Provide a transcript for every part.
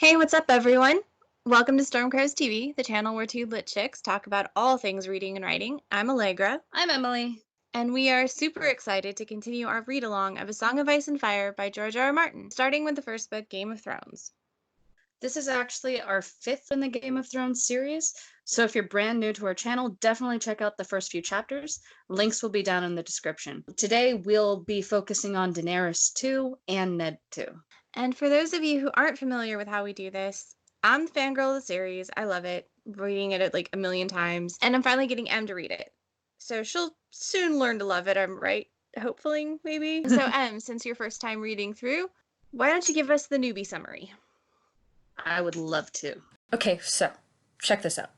Hey, what's up, everyone? Welcome to StormCrows TV, the channel where two lit chicks talk about all things reading and writing. I'm Allegra. I'm Emily. And we are super excited to continue our read along of A Song of Ice and Fire by George R. R. Martin, starting with the first book, Game of Thrones. This is actually our fifth in the Game of Thrones series, so if you're brand new to our channel, definitely check out the first few chapters. Links will be down in the description. Today, we'll be focusing on Daenerys 2 and Ned 2. And for those of you who aren't familiar with how we do this, I'm the fangirl of the series. I love it, reading it like a million times, and I'm finally getting Em to read it. So she'll soon learn to love it, I'm right? Hopefully, maybe. So Em, since your first time reading through, why don't you give us the newbie summary? I would love to. Okay, so check this out.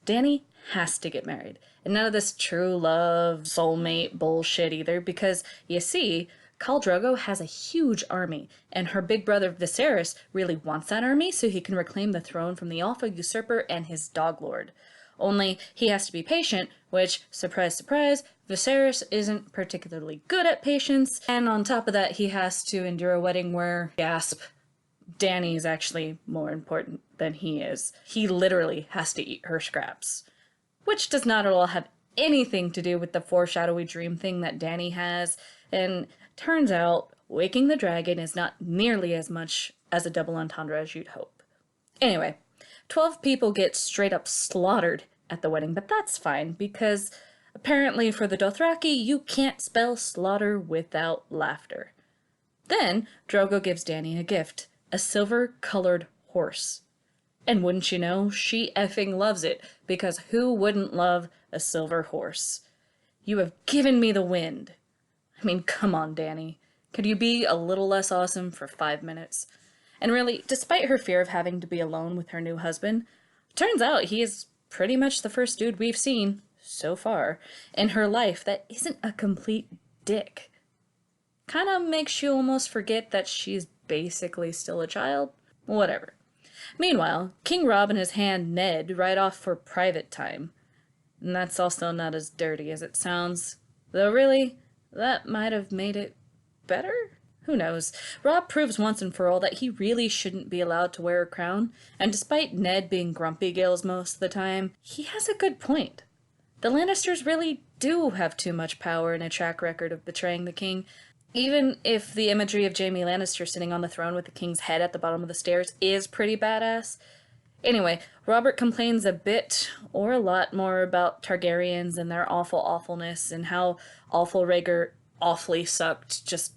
Dany has to get married. And none of this true love, soulmate bullshit either, because you see, Khal Drogo has a huge army, and her big brother Viserys really wants that army so he can reclaim the throne from the Alpha Usurper and his Dog Lord. Only he has to be patient, which, surprise, surprise, Viserys isn't particularly good at patience, and on top of that, he has to endure a wedding where, gasp, Dany is actually more important than he is. He literally has to eat her scraps. Which does not at all have anything to do with the foreshadowy dream thing that Dany has, and turns out waking the dragon is not nearly as much as a double entendre as you'd hope. Anyway, 12 people get straight up slaughtered at the wedding, but that's fine, because apparently for the Dothraki, you can't spell slaughter without laughter. Then, Drogo gives Dany a gift. A silver-colored horse. And wouldn't you know, she effing loves it, because who wouldn't love a silver horse? You have given me the wind. I mean, come on, Dany. Could you be a little less awesome for 5 minutes? And really, despite her fear of having to be alone with her new husband, turns out he is pretty much the first dude we've seen, so far, in her life that isn't a complete dick. Kinda makes you almost forget that she's basically still a child. Whatever. Meanwhile, King Robb and his hand Ned ride off for private time. And that's also not as dirty as it sounds. Though really, that might have made it better? Who knows? Robb proves once and for all that he really shouldn't be allowed to wear a crown, and despite Ned being grumpy gills most of the time, he has a good point. The Lannisters really do have too much power and a track record of betraying the king. Even if the imagery of Jaime Lannister sitting on the throne with the king's head at the bottom of the stairs is pretty badass. Anyway, Robert complains a bit, or a lot more, about Targaryens and their awful awfulness, and how awful Rhaegar awfully sucked, just,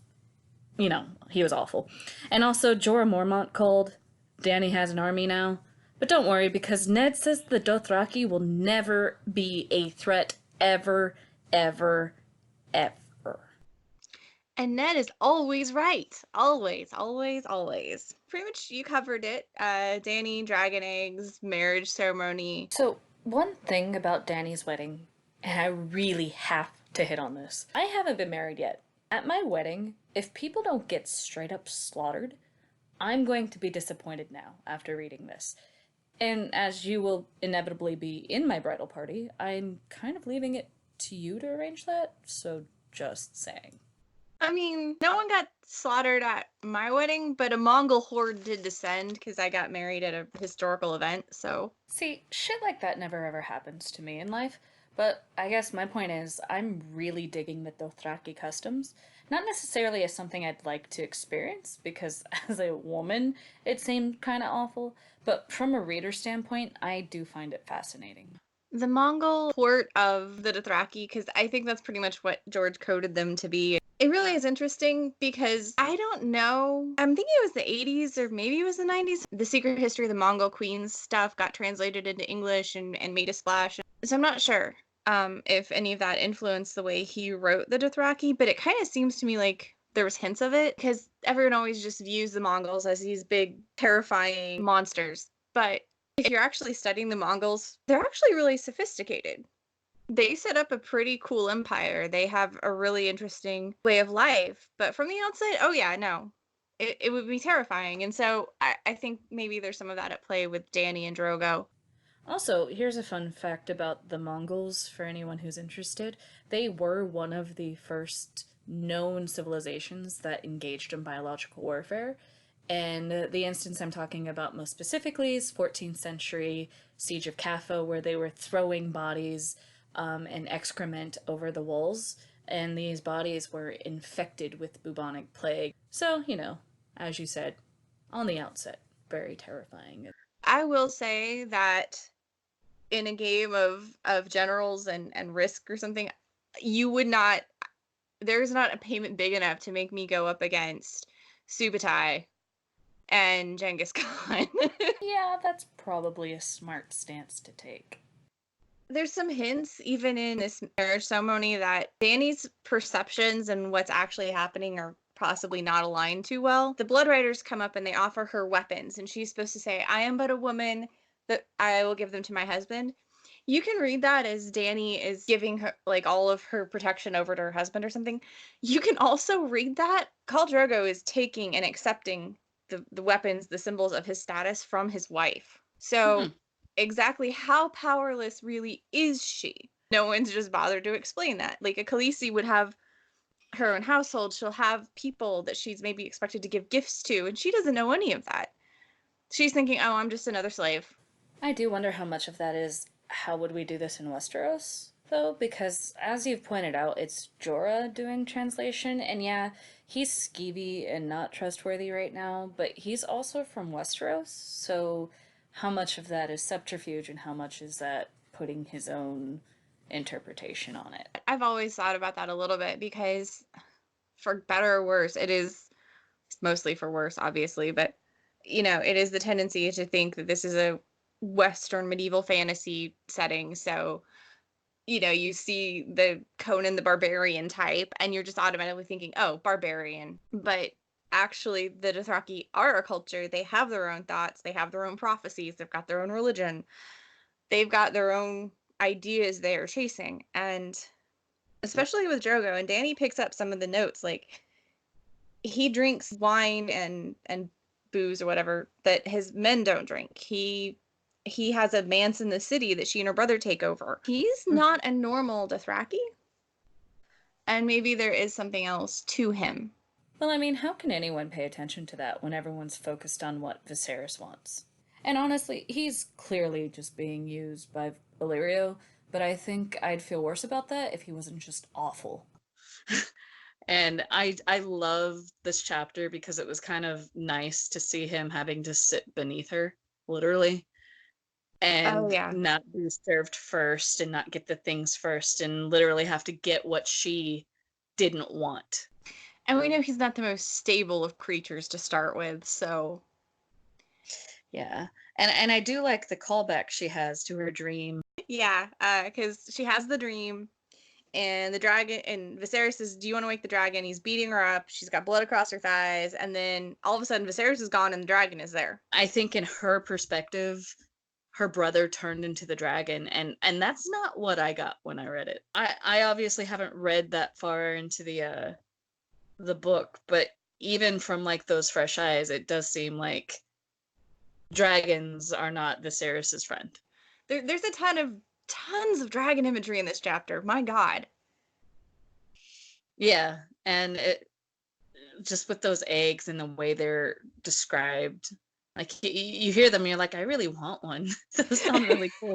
he was awful. And also Jorah Mormont called, Dany has an army now. But don't worry, because Ned says the Dothraki will never be a threat ever, ever, ever. And Ned is always right. Always, always, always. Pretty much you covered it. Dany, dragon eggs, marriage ceremony. So, one thing about Dany's wedding, and I really have to hit on this. I haven't been married yet. At my wedding, if people don't get straight up slaughtered, I'm going to be disappointed now after reading this. And as you will inevitably be in my bridal party, I'm kind of leaving it to you to arrange that, so just saying. I mean, no one got slaughtered at my wedding, but a Mongol horde did descend because I got married at a historical event, so. See, shit like that never ever happens to me in life, but I guess my point is, I'm really digging the Dothraki customs. Not necessarily as something I'd like to experience, because as a woman, it seemed kinda awful, but from a reader standpoint, I do find it fascinating. The Mongol port of the Dothraki, because I think that's pretty much what George coded them to be. It really is interesting because I don't know. I'm thinking it was the 80s or maybe it was the 90s. The Secret History of the Mongol Queens stuff got translated into English and made a splash. So I'm not sure if any of that influenced the way he wrote the Dothraki, but it kind of seems to me like there was hints of it because everyone always just views the Mongols as these big, terrifying monsters. But if you're actually studying the Mongols, they're actually really sophisticated. They set up a pretty cool empire. They have a really interesting way of life. But from the outside, oh yeah, no. It would be terrifying. And so I think maybe there's some of that at play with Dany and Drogo. Also, here's a fun fact about the Mongols for anyone who's interested. They were one of the first known civilizations that engaged in biological warfare, And the instance I'm talking about most specifically is 14th century Siege of Caffo, where they were throwing bodies and excrement over the walls, and these bodies were infected with bubonic plague. So, as you said, on the outset, very terrifying. I will say that in a game of generals and risk or something, you would not, there's not a payment big enough to make me go up against Subutai and Genghis Khan. Yeah, that's probably a smart stance to take. There's some hints even in this marriage ceremony that Dany's perceptions and what's actually happening are possibly not aligned too well. The Blood Riders come up and they offer her weapons, and she's supposed to say, I am but a woman, that I will give them to my husband. You can read that as Dany is giving her like all of her protection over to her husband or something. You can also read that Khal Drogo is taking and accepting the weapons, the symbols of his status from his wife. So exactly how powerless really is she? No one's just bothered to explain that. Like a Khaleesi would have her own household, she'll have people that she's maybe expected to give gifts to, and she doesn't know any of that. She's thinking, oh, I'm just another slave. I do wonder how much of that is how would we do this in Westeros, though, because as you've pointed out, it's Jorah doing translation, and yeah, he's skeevy and not trustworthy right now, but he's also from Westeros, so how much of that is subterfuge and how much is that putting his own interpretation on it? I've always thought about that a little bit because, for better or worse, it's mostly for worse, obviously, but it is the tendency to think that this is a Western medieval fantasy setting. So, you see the Conan the Barbarian type, and you're just automatically thinking, oh, barbarian. But actually, the Dothraki are a culture. They have their own thoughts. They have their own prophecies. They've got their own religion. They've got their own ideas they are chasing. And especially with Drogo, and Dany picks up some of the notes, like he drinks wine and booze or whatever that his men don't drink. He has a manse in the city that she and her brother take over. He's not a normal Dothraki, and maybe there is something else to him. Well, I mean, how can anyone pay attention to that when everyone's focused on what Viserys wants? And honestly, he's clearly just being used by Illyrio, but I think I'd feel worse about that if he wasn't just awful. And I love this chapter because it was kind of nice to see him having to sit beneath her, literally, and not be served first and not get the things first and literally have to get what she didn't want. And we know he's not the most stable of creatures to start with, so yeah. And I do like the callback she has to her dream. Yeah, because she has the dream, and the dragon, and Viserys says, do you want to wake the dragon? He's beating her up. She's got blood across her thighs, and then all of a sudden Viserys is gone and the dragon is there. I think in her perspective, her brother turned into the dragon, and that's not what I got when I read it. I obviously haven't read that far into the book, but even from like those fresh eyes, it does seem like dragons are not Viserys's friend. There's a tons of dragon imagery in this chapter. My God. Yeah, and it just with those eggs and the way they're described, like you hear them, and you're like, I really want one. Those sound really cool,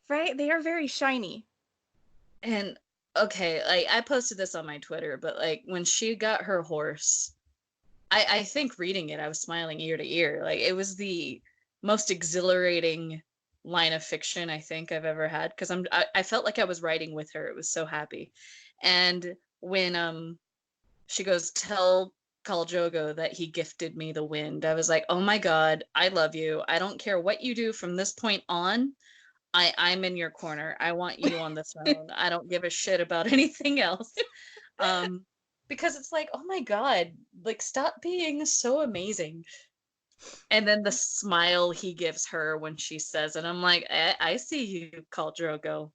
right? They are very shiny. And okay, like I posted this on my Twitter, but like when she got her horse, I think reading it, I was smiling ear to ear. Like it was the most exhilarating line of fiction I think I've ever had, because I felt like I was writing with her. It was so happy. And when she goes, tell Khal Drogo that he gifted me the wind, I was like, oh my God, I love you. I don't care what you do from this point on. I'm in your corner. I want you on the throne. I don't give a shit about anything else. Because it's like, oh my God, like stop being so amazing. And then the smile he gives her when she says it, I'm like, I see you, Khal Drogo.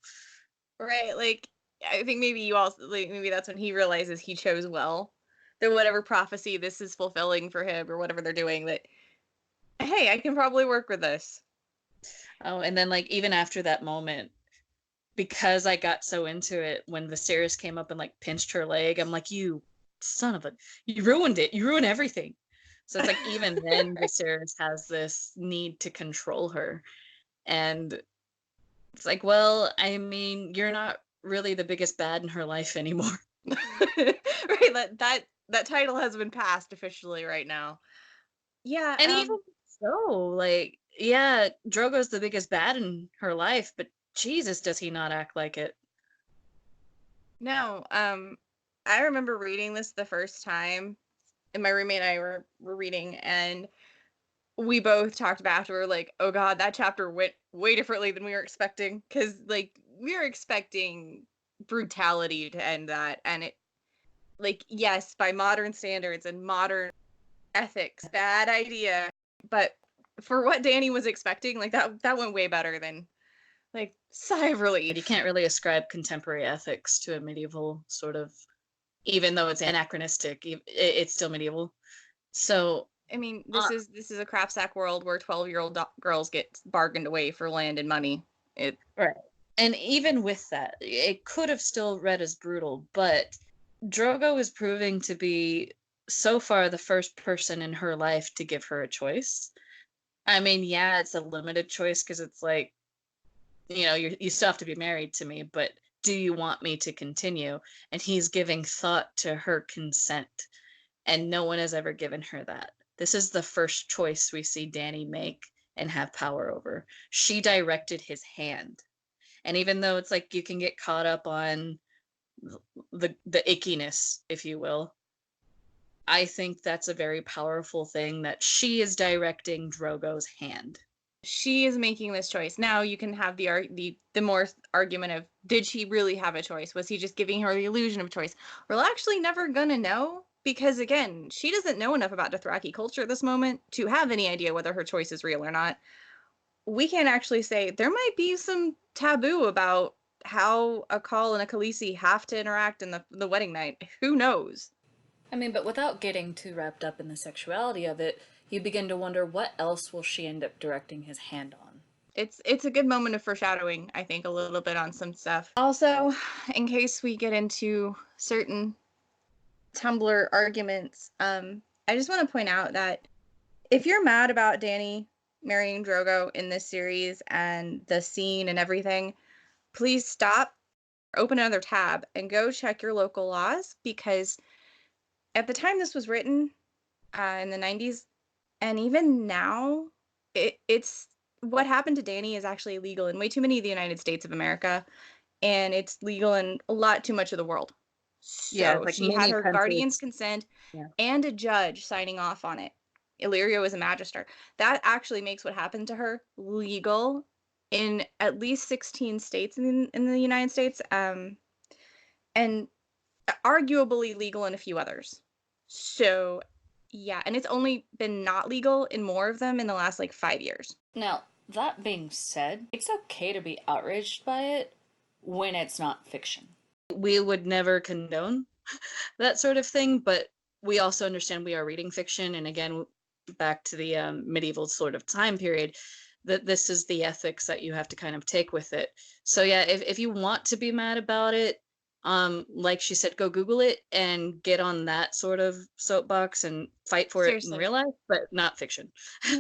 Right, like I think maybe you also maybe that's when he realizes he chose well. That whatever prophecy this is fulfilling for him or whatever they're doing, that hey, I can probably work with this. Oh, and then like even after that moment, because I got so into it, when Viserys came up and like pinched her leg, I'm like, you son of a, you ruined it. You ruined everything. So it's like even then Viserys has this need to control her. And it's like, well, I mean, you're not really the biggest bad in her life anymore. Right, that title has been passed officially right now. Yeah, And even so, like, yeah, Drogo's the biggest bad in her life, but Jesus, does he not act like it? no, I remember reading this the first time, and my roommate and I were reading, and we both talked about after, like, oh god, that chapter went way differently than we were expecting, because like we were expecting brutality to end that, and it, like, yes, by modern standards and modern ethics, bad idea, but for what Dany was expecting, like that went way better than, like, sigh of relief. You can't really ascribe contemporary ethics to a medieval sort of, even though it's anachronistic, it's still medieval. So, I mean, this is a crap sack world where 12-year-old girls get bargained away for land and money. It right. And even with that, it could have still read as brutal, but Drogo is proving to be so far the first person in her life to give her a choice. I mean, yeah, it's a limited choice because it's like, you still have to be married to me, but do you want me to continue? And he's giving thought to her consent, and no one has ever given her that. This is the first choice we see Dany make and have power over. She directed his hand. And even though it's like you can get caught up on the ickiness, if you will, I think that's a very powerful thing that she is directing Drogo's hand. she is making this choice. Now you can have the more argument of, did she really have a choice? Was he just giving her the illusion of choice? We're actually never gonna know, because again, she doesn't know enough about Dothraki culture at this moment to have any idea whether her choice is real or not. We can't actually say. There might be some taboo about how a Khal and a Khaleesi have to interact in the wedding night. Who knows? I mean, but without getting too wrapped up in the sexuality of it, you begin to wonder what else will she end up directing his hand on. It's a good moment of foreshadowing, I think, a little bit on some stuff. Also, in case we get into certain Tumblr arguments, I just want to point out that if you're mad about Dany marrying Drogo in this series and the scene and everything, please stop, open another tab, and go check your local laws, because at the time this was written, in the 90s, and even now, it's what happened to Dany is actually illegal in way too many of the United States of America, and it's legal in a lot too much of the world. Yeah, So like she had many her guardian's countries. consent Yeah. and a judge signing off on it. Illyrio is a magister. That actually makes what happened to her legal in at least 16 states in the United States, and arguably legal in a few others. So, yeah, and it's only been not legal in more of them in the last like 5 years. Now, that being said, it's okay to be outraged by it when it's not fiction. We would never condone that sort of thing, but we also understand we are reading fiction. And again, back to the medieval sort of time period, that this is the ethics that you have to kind of take with it. So yeah, if you want to be mad about it, like she said, go Google it and get on that sort of soapbox and fight for it in Seriously. real life, but not fiction.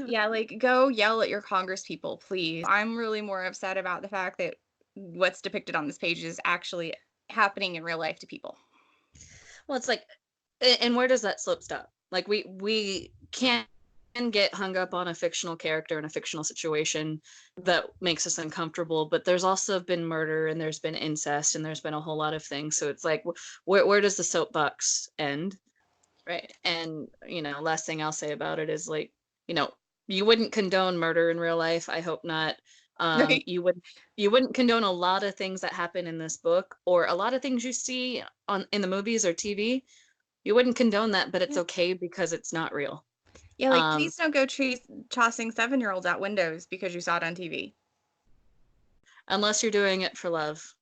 Yeah, like, go yell at your Congress people, please. I'm really more upset about the fact that what's depicted on this page is actually happening in real life to people. Well, it's like, and where does that slope stop? Like we can't get hung up on a fictional character in a fictional situation that makes us uncomfortable, but there's also been murder and there's been incest and there's been a whole lot of things. So it's like, where does the soapbox end? Right. And last thing I'll say about it is, like, you know, you wouldn't condone murder in real life. I hope not. Right? You wouldn't condone a lot of things that happen in this book, or a lot of things you see in the movies or TV. You wouldn't condone that, but it's Yeah. okay because it's not real. Yeah, like, Um, please don't go tossing 7-year-olds out windows because you saw it on TV. unless you're doing it for love.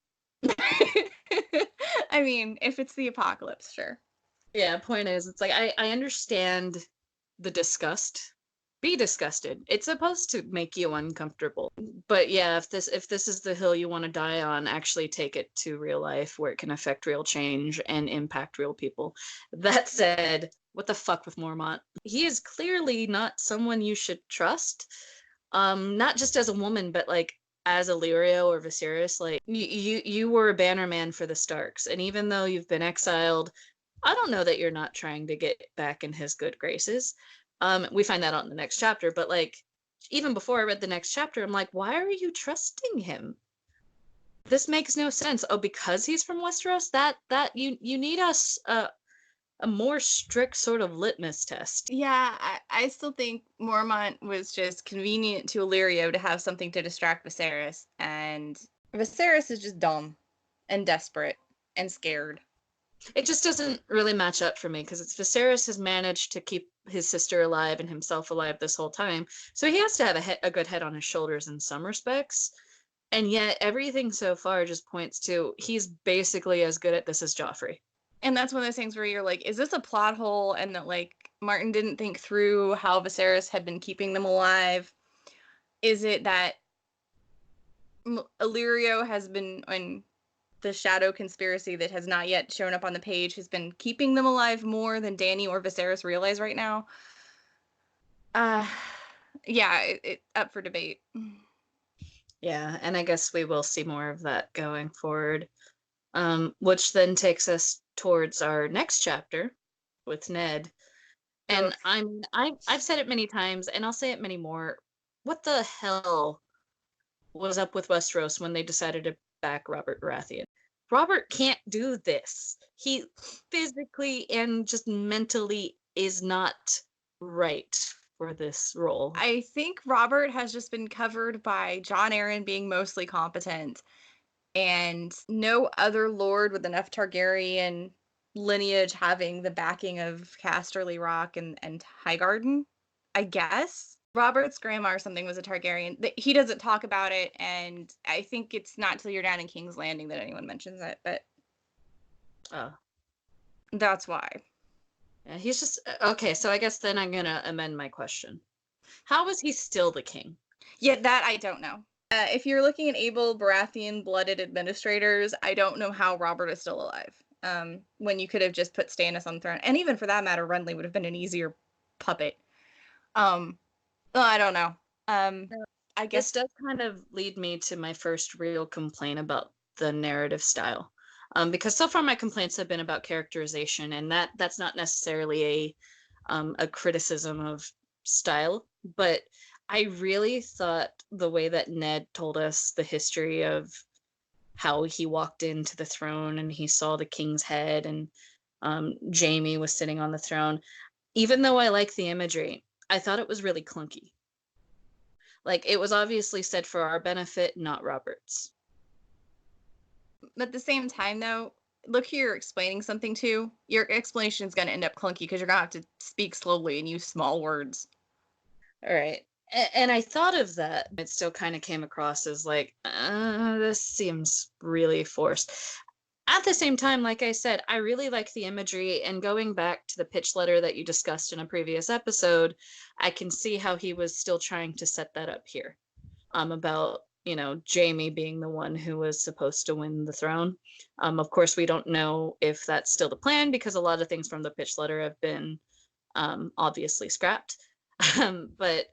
I mean, if it's the apocalypse, sure. Yeah, point is, it's like I understand the disgust be disgusted. It's supposed to make you uncomfortable. But yeah, if this is the hill you want to die on, actually take it to real life where it can affect real change and impact real people. That said, what the fuck with Mormont? He is clearly not someone you should trust. Not just as a woman, but like as Illyrio or Viserys. Like you were a bannerman for the Starks, and even though you've been exiled, I don't know that you're not trying to get back in his good graces. We find that out in the next chapter, but like even before I read the next chapter, I'm like, why are you trusting him? This makes no sense. Oh, because he's from Westeros? That you need us a more strict sort of litmus test. Yeah, I still think Mormont was just convenient to Illyrio to have something to distract Viserys, and Viserys is just dumb and desperate and scared. It just doesn't really match up for me because it's Viserys has managed to keep his sister alive and himself alive this whole time, so he has to have a good head on his shoulders in some respects. And yet everything so far just points to he's basically as good at this as Joffrey. And that's one of those things where you're like, is this a plot hole? And that like Martin didn't think through how Viserys had been keeping them alive? Is it that Illyrio has been on the shadow conspiracy that has not yet shown up on the page, has been keeping them alive more than Dany or Viserys realize right now? Yeah, it up for debate. Yeah, and I guess we will see more of that going forward. Which then takes us towards our next chapter with Ned. And I've said it many times, and I'll say it many more. What the hell was up with Westeros when they decided to back Robert Baratheon? Robert can't do this. He physically and just mentally is not right for this role. I think Robert has just been covered by Jon Arryn being mostly competent, and no other lord with enough Targaryen lineage having the backing of Casterly Rock and Highgarden, I guess. Robert's grandma or something was a Targaryen. He doesn't talk about it, and I think it's not till you're down in King's Landing that anyone mentions it, but that's why. Yeah, he's just okay. So I guess then I'm gonna amend my question. How is he still the king? Yeah, that I don't know. If you're looking at able Baratheon-blooded administrators, I don't know how Robert is still alive. When you could have just put Stannis on the throne, and even for that matter, Renly would have been an easier puppet. Well, I don't know. I guess this does kind of lead me to my first real complaint about the narrative style. Because so far my complaints have been about characterization, and that's not necessarily a criticism of style, but I really thought the way that Ned told us the history of how he walked into the throne and he saw the king's head and Jaime was sitting on the throne, even though I like the imagery, I thought it was really clunky. Like, it was obviously said for our benefit, not Robert's. But at the same time, though, look who you're explaining something to. Your explanation is going to end up clunky because you're going to have to speak slowly and use small words. All right. And I thought of that. It still kind of came across as like, this seems really forced. At the same time, like I said, I really like the imagery, and going back to the pitch letter that you discussed in a previous episode, I can see how he was still trying to set that up here. About, Jaime being the one who was supposed to win the throne. Of course, we don't know if that's still the plan because a lot of things from the pitch letter have been obviously scrapped. But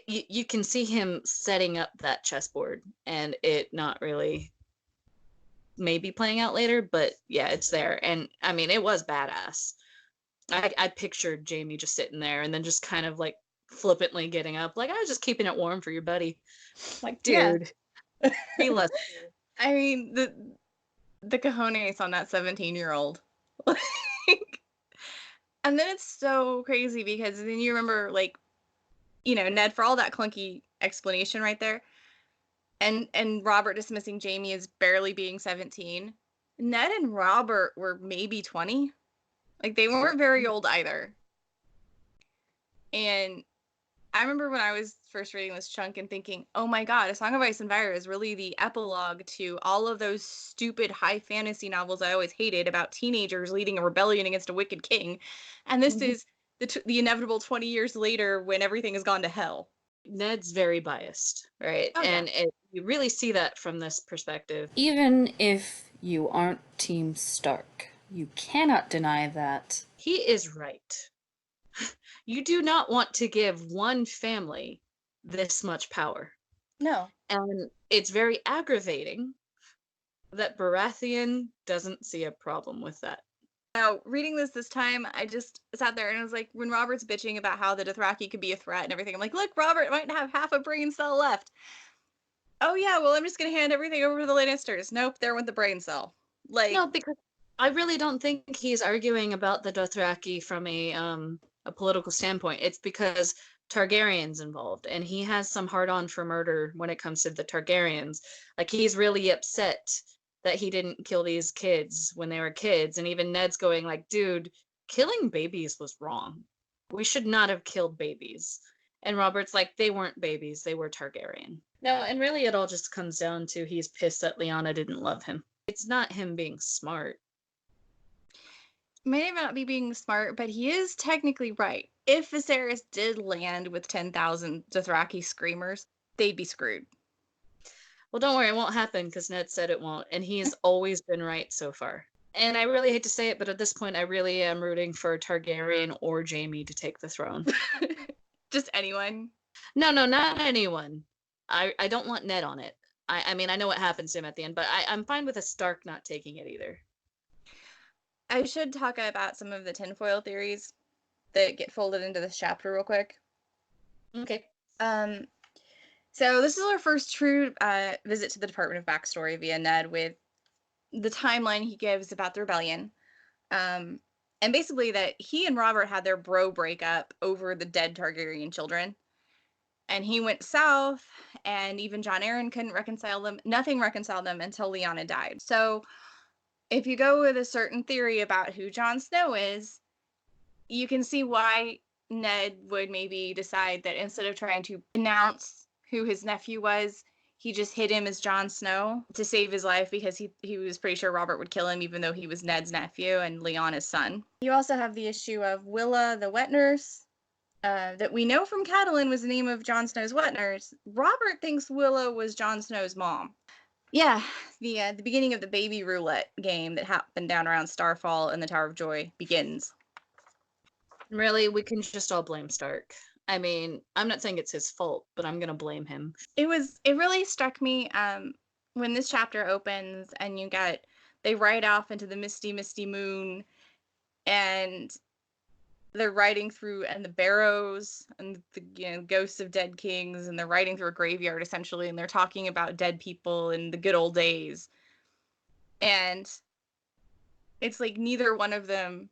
you can see him setting up that chessboard and it not really maybe playing out later, but yeah, it's there. And I mean, it was badass. I pictured Jaime just sitting there and then just kind of like flippantly getting up, like, I was just keeping it warm for your buddy. Like, dude, yeah. He loves you. I mean, the cojones on that 17-year-old. And then it's so crazy because then you remember, like, Ned, for all that clunky explanation right there, and Robert dismissing Jaime as barely being 17, Ned and Robert were maybe 20. Like, they weren't very old either. And I remember when I was first reading this chunk and thinking, oh my god, A Song of Ice and Fire is really the epilogue to all of those stupid high fantasy novels I always hated about teenagers leading a rebellion against a wicked king. And this is the inevitable 20 years later when everything has gone to hell. Ned's very biased, right? Oh, yeah. You really see that from this perspective. Even if you aren't Team Stark, you cannot deny that He is right. You do not want to give one family this much power. No. And it's very aggravating that Baratheon doesn't see a problem with that. Now, reading this time, I just sat there and I was like, when Robert's bitching about how the Dothraki could be a threat and everything, I'm like, look, Robert might have half a brain cell left. Oh yeah, well, I'm just gonna hand everything over to the Lannisters. Nope, they're with the brain cell. Like, No, because I really don't think he's arguing about the Dothraki from a political standpoint. It's because Targaryen's involved, and he has some hard-on for murder when it comes to the Targaryens. Like, he's really upset that he didn't kill these kids when they were kids, and even Ned's going like, dude, killing babies was wrong. We should not have killed babies. And Robert's like, they weren't babies, they were Targaryen. No, and really it all just comes down to he's pissed that Lyanna didn't love him. It's not him being smart. may not be being smart, but he is technically right. If Viserys did land with 10,000 Dothraki screamers, they'd be screwed. Well, don't worry, it won't happen because Ned said it won't, and he's always been right so far. And I really hate to say it, but at this point, I really am rooting for Targaryen or Jaime to take the throne. Just anyone? No, not anyone. I don't want Ned on it. I mean, I know what happens to him at the end, but I'm fine with a Stark not taking it either. I should talk about some of the tinfoil theories that get folded into this chapter real quick. Okay. So this is our first true visit to the Department of Backstory via Ned with the timeline he gives about the rebellion. And basically that he and Robert had their bro breakup over the dead Targaryen children. And he went south, and even Jon Arryn couldn't reconcile them. Nothing reconciled them until Lyanna died. So if you go with a certain theory about who Jon Snow is, you can see why Ned would maybe decide that instead of trying to announce who his nephew was, he just hid him as Jon Snow to save his life because he was pretty sure Robert would kill him even though he was Ned's nephew and Lyanna's son. You also have the issue of Willa the wet nurse, that we know from Catelyn was the name of Jon Snow's wet nurse. Robert thinks Willa was Jon Snow's mom. Yeah, the beginning of the baby roulette game that happened down around Starfall and the Tower of Joy begins. Really, we can just all blame Stark. I mean, I'm not saying it's his fault, but I'm gonna blame him. It really struck me when this chapter opens and they ride off into the misty, misty moon, and they're riding through, and the barrows and the ghosts of dead kings, and they're riding through a graveyard essentially, and they're talking about dead people in the good old days. And it's like neither one of them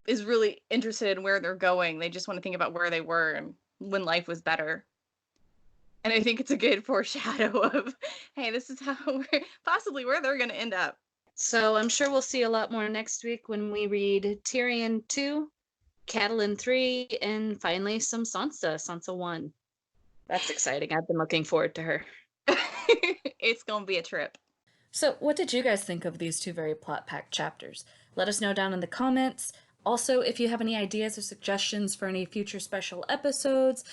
is really interested in where they're going. They just want to think about where they were and when life was better. And I think it's a good foreshadow of, hey, this is possibly where they're going to end up. So I'm sure we'll see a lot more next week when we read Tyrion 2, Catelyn 3, and finally some Sansa 1. That's exciting. I've been looking forward to her. It's going to be a trip. So, what did you guys think of these two very plot-packed chapters? Let us know down in the comments. Also, if you have any ideas or suggestions for any future special episodes,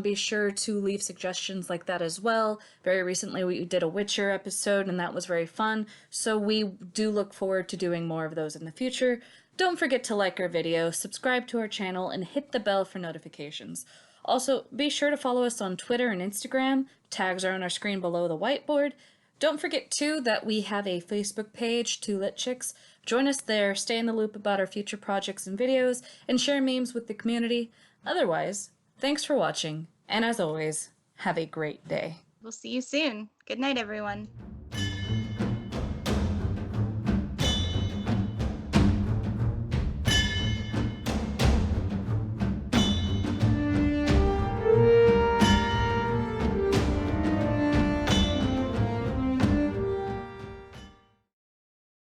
be sure to leave suggestions like that as well. Very recently we did a Witcher episode and that was very fun, so we do look forward to doing more of those in the future. Don't forget to like our video, subscribe to our channel, and hit the bell for notifications. Also, be sure to follow us on Twitter and Instagram. Tags are on our screen below the whiteboard. Don't forget, too, that we have a Facebook page, Two Lit Chicks. Join us there, stay in the loop about our future projects and videos, and share memes with the community. Otherwise, thanks for watching, and as always, have a great day. We'll see you soon. Good night, everyone.